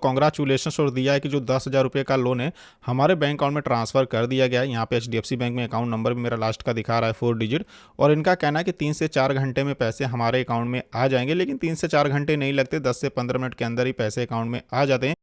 Congratulations और दिया है कि जो 10,000 रुपये का लोन है हमारे बैंक अकाउंट में ट्रांसफ़र कर दिया गया है। यहाँ पे एचडीएफसी बैंक में अकाउंट नंबर भी मेरा लास्ट का दिखा रहा है 4 डिजिट, और इनका कहना है कि 3 से 4 घंटे में पैसे हमारे अकाउंट में आ जाएंगे। लेकिन 3 से 4 घंटे नहीं लगते, 10 से 15 मिनट के अंदर ही पैसे अकाउंट में आ जाते हैं।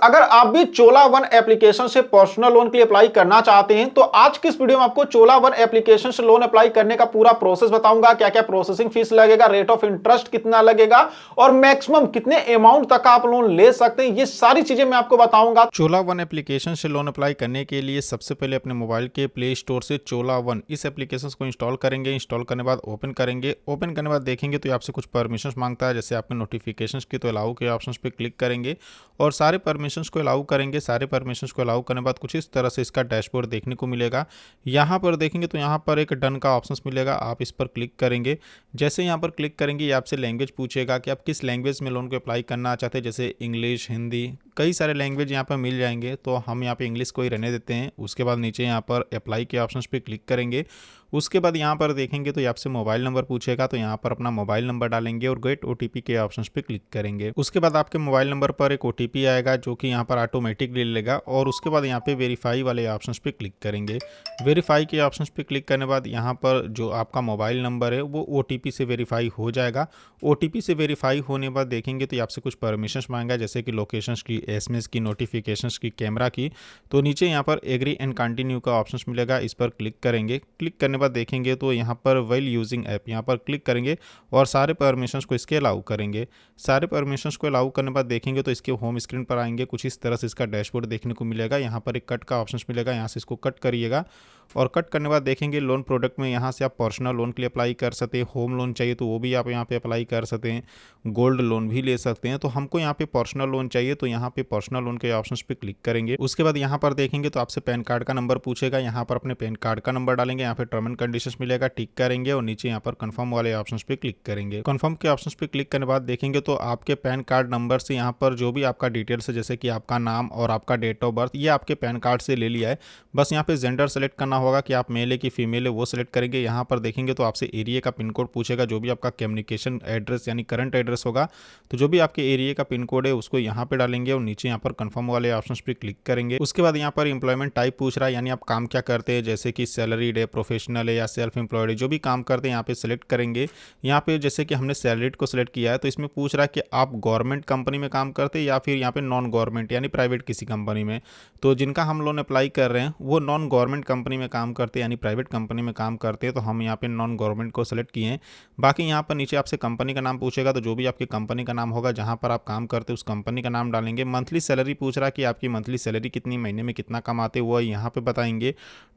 अगर आप भी चोला वन एप्लीकेशन से पर्सनल लोन के लिए अप्लाई करना चाहते हैं तो आज की इस वीडियो में आपको चोला वन एप्लीकेशन से लोन अप्लाई करने का पूरा प्रोसेस बताऊंगा। क्या क्या प्रोसेसिंग फीस लगेगा, रेट ऑफ इंटरेस्ट कितना लगेगा और मैक्सिमम कितने अमाउंट तक आप लोन ले सकते हैं, ये सारी चीजें मैं आपको बताऊंगा। चोला वन एप्लीकेशन से लोन अप्लाई करने के लिए सबसे पहले अपने मोबाइल के प्ले स्टोर से चोला वन इस एप्लीकेशन को इंस्टॉल करेंगे। इंस्टॉल करने के बाद ओपन करेंगे। ओपन करने के बाद देखेंगे तो आपसे कुछ परमिशन मांगता है, जैसे आपके नोटिफिकेशंस की, तो अलाउ के ऑप्शन पे क्लिक करेंगे और सारे परमिशंस को अलाउ करेंगे। सारे परमिशंस को अलाउ करने के बाद कुछ इस तरह से इसका डैशबोर्ड देखने को मिलेगा। यहाँ पर देखेंगे तो यहाँ पर एक डन का ऑप्शन मिलेगा, आप इस पर क्लिक करेंगे। जैसे यहाँ पर क्लिक करेंगे ये आपसे लैंग्वेज पूछेगा कि आप किस लैंग्वेज में लोन को अप्लाई करना चाहते हैं, जैसे इंग्लिश, हिंदी, कई सारे लैंग्वेज यहाँ पर मिल जाएंगे, तो हम यहाँ पे इंग्लिश को ही रहने देते हैं। उसके बाद नीचे यहाँ पर अप्लाई के ऑप्शन पे क्लिक करेंगे। उसके बाद यहाँ पर देखेंगे तो आपसे मोबाइल नंबर पूछेगा, तो यहाँ पर अपना मोबाइल नंबर डालेंगे और गेट ओटीपी के ऑप्शन पे क्लिक करेंगे। उसके बाद आपके मोबाइल नंबर पर एक ओटीपी आएगा जो कि यहाँ पर ऑटोमेटिक ले लेगा, और उसके बाद यहाँ पे वेरीफाई वाले ऑप्शन पे क्लिक करेंगे। वेरीफाई के ऑप्शन पे क्लिक करने के बाद यहाँ पर जो आपका मोबाइल नंबर है वो ओटीपी से वेरीफाई हो जाएगा। ओटीपी से वेरीफाई होने के बाद देखेंगे तो आपसे कुछ परमिशन मांगा, जैसे कि लोकेशंस की, एसएमएस की, नोटिफिकेशंस की, कैमरा की। तो नीचे यहाँ पर एग्री एंड कंटिन्यू का ऑप्शन मिलेगा, इस पर क्लिक करेंगे। क्लिक करने के बाद देखेंगे तो यहाँ पर वेल यूजिंग ऐप यहाँ पर क्लिक करेंगे और सारे परमिशंस को इसके अलाउ करेंगे। सारे परमिशंस को अलाउ करने के बाद देखेंगे तो इसके होम स्क्रीन पर आएंगे। कुछ इस तरह से इसका डैशबोर्ड देखने को मिलेगा। यहाँ पर एक कट का ऑप्शन मिलेगा, यहाँ से इसको कट करिएगा और कट करने के बाद देखेंगे लोन प्रोडक्ट में यहाँ से आप पर्सनल लोन के लिए अप्लाई कर सकते हैं। होम लोन चाहिए तो वो भी आप यहाँ पे अप्लाई कर सकते हैं। गोल्ड लोन भी ले सकते हैं। तो हमको यहाँ पे पर्सनल लोन चाहिए, तो यहाँ पे पर्सनल लोन के ऑप्शंस पे क्लिक करेंगे। उसके बाद यहाँ पर देखेंगे तो आपसे पैन कार्ड का नंबर पूछेगा, यहाँ पर अपने पैन कार्ड का नंबर डालेंगे। यहाँ पे टर्म एंड कंडीशंस मिलेगा, टिक करेंगे और नीचे यहाँ पर कंफर्म वाले ऑप्शंस पे क्लिक करेंगे। कंफर्म के ऑप्शंस पे क्लिक करने के बाद देखेंगे तो आपके पैन कार्ड नंबर से यहाँ पर जो भी आपका डिटेल्स है, जैसे कि आपका नाम और आपका डेट ऑफ बर्थ, ये आपके पैन कार्ड से ले लिया है। बस यहाँ पे जेंडर सेलेक्ट करना होगा कि आप मेल है कि फीमेल है, वो सेलेक्ट करेंगे। यहाँ पर देखेंगे तो आपसे एरिया का पिन कोड पूछेगा, जो भी आपका कम्युनिकेशन एड्रेस यानी करंट एड्रेस होगा, तो जो भी आपके एरिया का पिन कोड है उसको यहाँ पे डालेंगे और नीचे यहाँ पर कंफर्म वाले ऑप्शंस पे क्लिक करेंगे। उसके बाद यहाँ पर एम्प्लॉयमेंट टाइप पूछ रहा है, यानी आप काम क्या करते हैं, जैसे कि सैलरीड है, प्रोफेशनल है या सेल्फ एम्प्लॉयड है, जो भी काम करते हैं यहाँ पे सिलेक्ट करेंगे। यहाँ पे जैसे कि हमने सैलरीड को सिलेक्ट किया है तो इसमें पूछ रहा है कि आप गवर्नमेंट कंपनी में काम करते हैं या फिर यहाँ पे नॉन गवर्नमेंट यानी प्राइवेट किसी कंपनी में। तो जिनका हम लोन अप्लाई कर रहे हैं वो नॉन गवर्नमेंट कंपनी में काम करते हैं यानी प्राइवेट कंपनी में काम करते हैं, तो हम यहाँ पे नॉन गवर्नमेंट को सिलेक्ट किए हैं। बाकी यहाँ पर नीचे आपसे कंपनी का नाम पूछेगा, तो जो भी आपकी कंपनी का नाम होगा जहाँ पर आप काम करते हैं उस कंपनी का नाम डालेंगे। मंथली सैलरी पूछ रहा है कि आपकी मंथली सैलरी कितनी, महीने में कितना कमाते वो यहाँ पे बताएंगे।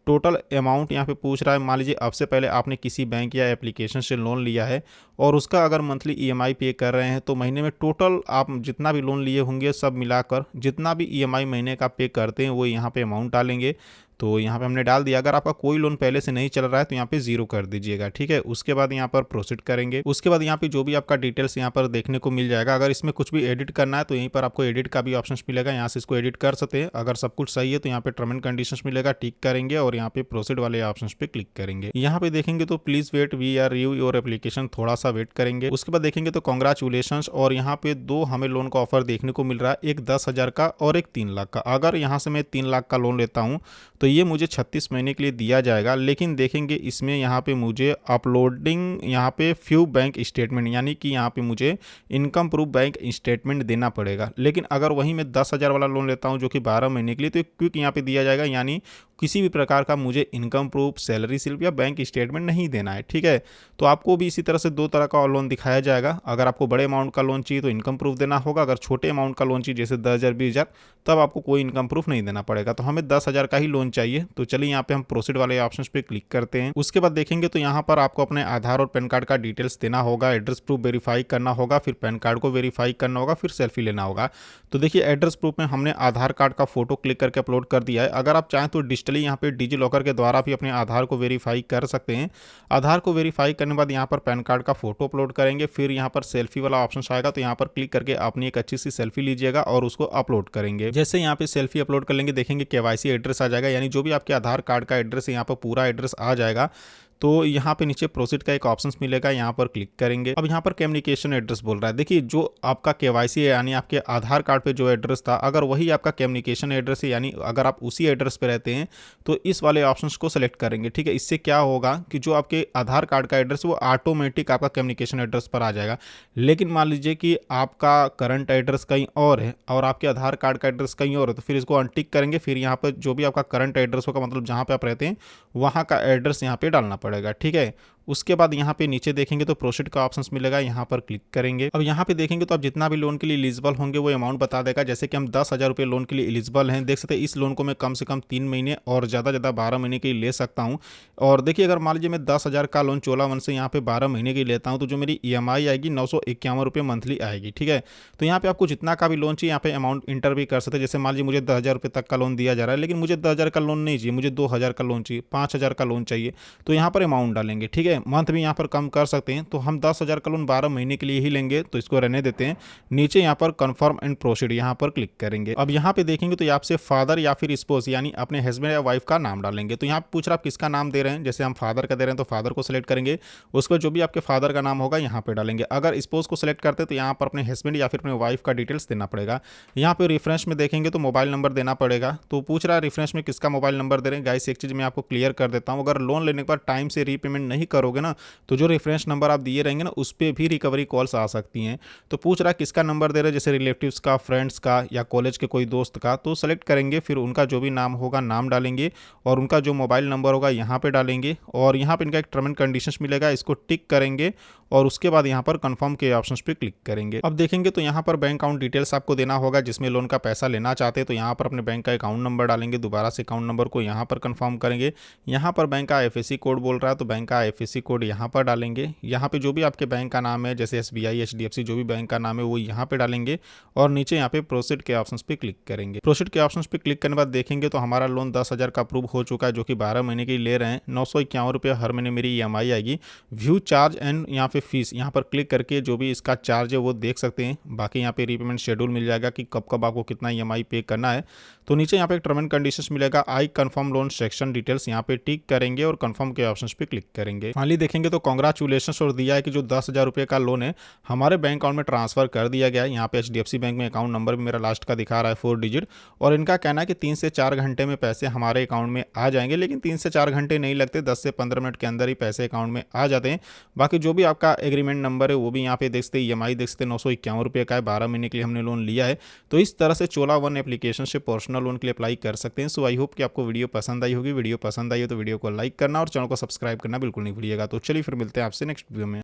टोटल अमाउंट यहाँ पे पूछ रहा है, मान लीजिए अब से पहले आपने किसी बैंक या एप्लीकेशन से लोन लिया है और उसका अगर मंथली ईएमआई पे कर रहे हैं तो महीने में टोटल आप जितना भी लोन लिए होंगे सब मिलाकर जितना भी ईएमआई महीने का पे करते हैं वो यहाँ पे अमाउंट डालेंगे। तो यहाँ पे हमने डाल दिया। अगर आपका कोई लोन पहले से नहीं चल रहा है तो यहाँ पे 0 कर दीजिएगा, ठीक है। उसके बाद यहाँ पर प्रोसीड करेंगे। उसके बाद यहाँ पे जो भी आपका डिटेल्स यहाँ पर देखने को मिल जाएगा। अगर इसमें कुछ भी एडिट करना है तो यहीं पर आपको एडिट का भी ऑप्शन मिलेगा, यहाँ से इसको एडिट कर सकते हैं। अगर सब कुछ सही है तो यहाँ पे टर्म एंड कंडीशंस मिलेगा, टिक करेंगे और यहाँ पे प्रोसीड वाले ऑप्शन पे क्लिक करेंगे। यहाँ पे देखेंगे तो please wait, we are review your application, थोड़ा सा वेट करेंगे। उसके बाद देखेंगे तो कांग्रेचुलेशन, और यहाँ पे 2 हमें लोन का ऑफर देखने को मिल रहा है, एक 10,000 का और एक 3 लाख का। अगर यहाँ से मैं 3 लाख का लोन लेता हूँ तो ये मुझे 36 महीने के लिए दिया जाएगा। लेकिन देखेंगे इसमें यहाँ पे मुझे अपलोडिंग यहाँ पे फ्यू बैंक स्टेटमेंट यानी कि यहाँ पे मुझे इनकम प्रूफ बैंक स्टेटमेंट देना पड़ेगा। लेकिन अगर वहीं मैं 10,000 वाला लोन लेता हूँ जो कि 12 महीने के लिए, तो क्विक यहाँ पे दिया जाएगा, यानी किसी भी प्रकार का मुझे इनकम प्रूफ, सैलरी स्लिप या बैंक स्टेटमेंट नहीं देना है, ठीक है। तो आपको भी इसी तरह से 2 तरह का लोन दिखाया जाएगा। अगर आपको बड़े अमाउंट का लोन चाहिए तो इनकम प्रूफ देना होगा, अगर छोटे अमाउंट का लोन चाहिए जैसे 10,000 20,000 तब आपको कोई इनकम प्रूफ नहीं देना पड़ेगा। तो हमें 10,000 का ही लोन चाहिए, तो चलिए यहाँ पे हम प्रोसीड वाले ऑप्शन पे क्लिक करते हैं। उसके बाद देखेंगे तो यहाँ पर आपको अपने आधार और पैन कार्ड का डिटेल्स देना होगा, एड्रेस प्रूफ वेरीफाई करना होगा, फिर पैन कार्ड को वेरीफाई करना होगा, फिर सेल्फी लेना होगा। तो देखिए एड्रेस प्रूफ में हमने आधार कार्ड का फोटो क्लिक करके अपलोड कर दिया है। अगर आप चाहें तो डिजिटली यहाँ पे डिजी लॉकर के द्वारा भी अपने आधार को वेरीफाई कर सकते हैं। आधार को वेरीफाई करने के बाद यहाँ पर पैन कार्ड का फोटो अपलोड करेंगे, फिर यहाँ पर सेल्फी वाला ऑप्शन आएगा, तो यहाँ पर क्लिक करके अपनी एक अच्छी सी सेल्फी लीजिएगा और उसको अपलोड करेंगे। जैसे यहाँ पे सेल्फी अपलोड कर लेंगे देखेंगे केवाईसी एड्रेस आ जाएगा, यानी जो भी आपके आधार कार्ड का एड्रेस है यहाँ पर पूरा एड्रेस आ जाएगा। तो यहाँ पे नीचे प्रोसीड का एक ऑप्शन मिलेगा, यहाँ पर क्लिक करेंगे। अब यहाँ पर कम्युनिकेशन एड्रेस बोल रहा है। देखिए जो आपका केवाईसी है यानी आपके आधार कार्ड पे जो एड्रेस था, अगर वही आपका कम्युनिकेशन एड्रेस है यानी अगर आप उसी एड्रेस पे रहते हैं तो इस वाले ऑप्शंस को सेलेक्ट करेंगे। ठीक है, इससे क्या होगा कि जो आपके आधार कार्ड का एड्रेस वो ऑटोमेटिक आपका कम्युनिकेशन एड्रेस पर आ जाएगा। लेकिन मान लीजिए कि आपका करंट एड्रेस कहीं और है और आपके आधार कार्ड का एड्रेस कहीं और है, तो फिर इसको अनटिक करेंगे। फिर यहाँ पर जो भी आपका करंट एड्रेस होगा, मतलब जहाँ पे आप रहते हैं वहाँ का एड्रेस यहाँ पे डालना पड़ेगा। ठीक है, उसके बाद यहाँ पे नीचे देखेंगे तो प्रोसीड का ऑप्शन मिलेगा, यहाँ पर क्लिक करेंगे। अब यहाँ पे देखेंगे तो आप जितना भी लोन के लिए एलिजिबल होंगे वो अमाउंट बता देगा। जैसे कि हम 10,000 रुपये लोन के लिए एलिजिबल हैं, देख सकते हैं इस लोन को मैं कम से कम 3 महीने और ज़्यादा 12 महीने के लिए ले सकता हूँ। और देखिए अगर मान लीजिए मैं 10,000 का लोन चोलावन से यहाँ पे 12 महीने की लेता हूँ तो जो मेरी EMI आएगी 951 रुपये मंथली आएगी। ठीक है, तो यहाँ पे आपको जितना का भी लोन चाहिए यहाँ पे अमाउंट इंटर भी कर सकते हैं। जैसे मान लीजिए मुझे 10,000 रुपये तक का लोन दिया जा रहा है, लेकिन मुझे 10,000 का लोन नहीं चाहिए, मुझे 2,000 का लोन चाहिए, 5,000 का लोन चाहिए, तो यहाँ पर अमाउंट डालेंगे। ठीक है, मंथ भी यहाँ पर कम कर सकते हैं। तो हम 10,000 का लोन 12 महीने के लिए ही लेंगे, तो इसको रहने देते हैं। नीचे यहाँ पर कंफर्म एंड प्रोसीड यहाँ पर क्लिक करेंगे। अब यहाँ पे देखेंगे तो आपसे फादर या फिर स्पोस यानी अपने हस्बैंड या वाइफ का नाम डालेंगे। तो यहाँ पूछ रहा आप किसका नाम दे रहे हैं, जैसे हम फादर का दे रहे हैं तो फादर को सिलेक्ट करेंगे। उसके बाद जो भी आपके फादर का नाम होगा यहाँ पे डालेंगे। अगर स्पोस को सिलेक्ट करते हैं तो यहाँ पर अपने हस्बैंड या फिर अपने वाइफ का डिटेल्स देना पड़ेगा। यहाँ पे रेफरेंस में देखेंगे तो मोबाइल नंबर देना पड़ेगा। तो पूछ रहा है रेफरेंस में किसका मोबाइल नंबर दे रहे हैं। गाइस एक चीज़ मैं आपको क्लियर कर देता हूँ, अगर लोन लेने के बाद टाइम से रीपेमेंट नहीं करोगे ना तो जो रेफरेंस नंबर आप दिए रहेंगे ना उस पर भी रिकवरी कॉल्स आ सकती हैं। तो पूछ रहा है किसका नंबर दे रहे हैं, जैसे रिलेटिव्स का, फ्रेंड्स का या कॉलेज के कोई दोस्त का, तो सेलेक्ट करेंगे। फिर उनका जो भी नाम होगा नाम डालेंगे और उनका जो मोबाइल नंबर होगा यहाँ पे डालेंगे। और यहाँ पे इनका एक टर्म एंड कंडीशंस मिलेगा, इसको टिक करेंगे और उसके बाद यहाँ पर कंफर्म के ऑप्शंस पे क्लिक करेंगे। अब देखेंगे तो यहाँ पर बैंक अकाउंट डिटेल्स आपको देना होगा, जिसमें लोन का पैसा लेना चाहते हैं तो यहाँ पर अपने बैंक का अकाउंट नंबर डालेंगे। दोबारा से अकाउंट नंबर को यहाँ पर कंफर्म करेंगे। यहाँ पर बैंक का IFSC कोड बोल रहा है तो बैंक का IFSC कोड यहाँ पर डालेंगे। यहाँ पे जो भी आपके बैंक का नाम है जैसे SBI, HDFC जो भी बैंक का नाम है वो यहाँ पे डालेंगे और नीचे यहाँ पे प्रोसीड के ऑप्शंस पे क्लिक करेंगे। प्रोसीड के ऑप्शंस पे क्लिक करने के बाद देखेंगे तो हमारा लोन 10,000 का अप्रूव हो चुका है, जो कि 12 महीने के लिए ले रहे हैं। 951 रुपये हर महीने मेरी EMI आएगी। व्यू चार्ज एंड यहाँ पे फीस, यहाँ पर क्लिक करके जो भी इसका चार्ज है वो देख सकते हैं। बाकी यहाँ पे रीपेमेंट शेड्यूल मिल जाएगा कि कब कब आपको कितना EMI पे करना है। तो नीचे यहाँ पे एक टर्म एंड कंडीशंस मिलेगा, I confirm loan section details, यहाँ पे टिक करेंगे और कंफर्म के ऑप्शंस पे क्लिक करेंगे। फाइनली देखेंगे तो कांग्रेचुलेशंस और दिया है कि जो 10,000 रुपये का लोन है हमारे बैंक अकाउंट में ट्रांसफर कर दिया गया है। यहाँ पे HDFC बैंक में अकाउंट नंबर भी मेरा लास्ट का दिखा रहा है 4 डिजिट, और इनका कहना है कि 3 से 4 घंटे में पैसे हमारे अकाउंट में आ जाएंगे। लेकिन 3 से 4 घंटे नहीं लगते, 10 से 15 मिनट के अंदर ही पैसे अकाउंट में आ जाते हैं। बाकी जो भी आपका एग्रीमेंट नंबर है वो भी यहाँ पे देख सकते हैं, EMI देख सकते हैं 951 रुपये का है, 12 महीने के लिए हमने लोन लिया है। तो इस तरह से चोला वन एप्लीकेशन से पर्सनल लोन के लिए अप्लाई कर सकते हैं। सो आई होप कि आपको वीडियो पसंद आई होगी। वीडियो पसंद आई हो तो वीडियो को लाइक करना और चैनल को सब्सक्राइब करना बिल्कुल नहीं भूलिएगा। तो चलिए फिर मिलते हैं आपसे नेक्स्ट वीडियो में।